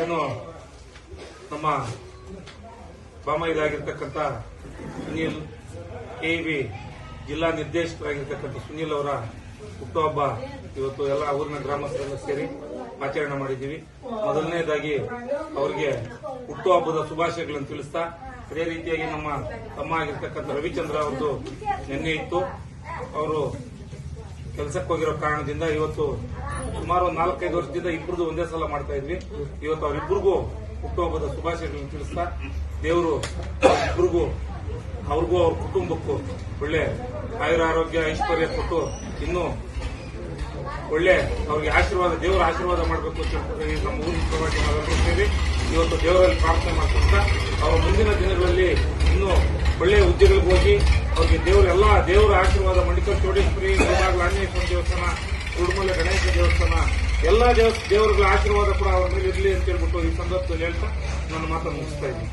ಏನು ನಮ್ಮ ಬಾಮೈದಾಗಿರ್ತಕ್ಕಂಥ ಸುನೀಲ್ ಕೆಇಬಿ ಜಿಲ್ಲಾ ನಿರ್ದೇಶಕರಾಗಿರ್ತಕ್ಕಂಥ ಸುನೀಲ್ ಅವರ ಹುಟ್ಟುಹಬ್ಬ ಇವತ್ತು ಎಲ್ಲ ಊರಿನ ಗ್ರಾಮಸ್ಥರೆಲ್ಲ ಸೇರಿ ಆಚರಣೆ ಮಾಡಿದ್ದೀವಿ. ಮೊದಲನೇದಾಗಿ ಅವರಿಗೆ ಹುಟ್ಟುಹಬ್ಬದ ಶುಭಾಶಯಗಳನ್ನು ತಿಳಿಸ್ತಾ, ಅದೇ ರೀತಿಯಾಗಿ ನಮ್ಮ ತಮ್ಮ ಆಗಿರ್ತಕ್ಕಂಥ ರವಿಚಂದ್ರ ಅವರದು ನಿನ್ನೆ ಇತ್ತು. ಅವರು ಕೆಲಸಕ್ಕೆ ಹೋಗಿರೋ ಕಾರಣದಿಂದ ಇವತ್ತು ಸುಮಾರು 4-5 ವರ್ಷದಿಂದ ಇಬ್ಬರದು ಒಂದೇ ಸಲ ಮಾಡ್ತಾ ಇದ್ವಿ. ಇವತ್ತು ಅವರಿಬ್ಬರಿಗೂ ಹುಟ್ಟುಹಬ್ಬದ ಶುಭಾಶಯಗಳನ್ನು ತಿಳಿಸ್ತಾ, ದೇವರು ಇಬ್ಬರಿಗೂ ಅವ್ರಿಗೂ ಅವ್ರ ಕುಟುಂಬಕ್ಕೂ ಒಳ್ಳೆ ಆಯುರ ಆರೋಗ್ಯ ಐಶ್ವರ್ಯ ಕೊಟ್ಟು ಇನ್ನೂ ಒಳ್ಳೆ ಅವ್ರಿಗೆ ಆಶೀರ್ವಾದ, ದೇವರ ಆಶೀರ್ವಾದ ಮಾಡಬೇಕು ಅಂತ ಹೇಳ್ತಾರೆ. ನಮ್ಮ ಊರಿನ ಪರವಾಗಿ ನಾವೆಲ್ಲರೂ ಸೇರಿ ಇವತ್ತು ದೇವರಲ್ಲಿ ಪ್ರಾರ್ಥನೆ ಮಾಡ್ಕೊಂತ ಅವರ ಮುಂದಿನ ದಿನಗಳಲ್ಲಿ ಇನ್ನೂ ಒಳ್ಳೆಯ ಹುದ್ದೆಗಳಿಗೆ ಹೋಗಿ ಅವ್ರಿಗೆ ದೇವರ ಆಶೀರ್ವಾದ, ಮಣಿಕಲ್ ಚೌಡೇಶ್ವರಿ, ಆಂಜನೇಯ ದೇವಸ್ಥಾನ, ಉಡುಮಲೆ ಗಣೇಶ ದೇವಸ್ಥಾನ, ಎಲ್ಲಾ ದೇವರುಗಳ ಆಶೀರ್ವಾದ ಕೂಡ ಅವರ ಮೇಲೆ ಇರಲಿ ಅಂತ ಹೇಳ್ಬಿಟ್ಟು ಈ ಸಂದರ್ಭದಲ್ಲಿ ಹೇಳ್ತಾ ನನ್ನ ಮಾತನ್ನು ಮುಗಿಸ್ತಾ ಇದ್ದೀನಿ.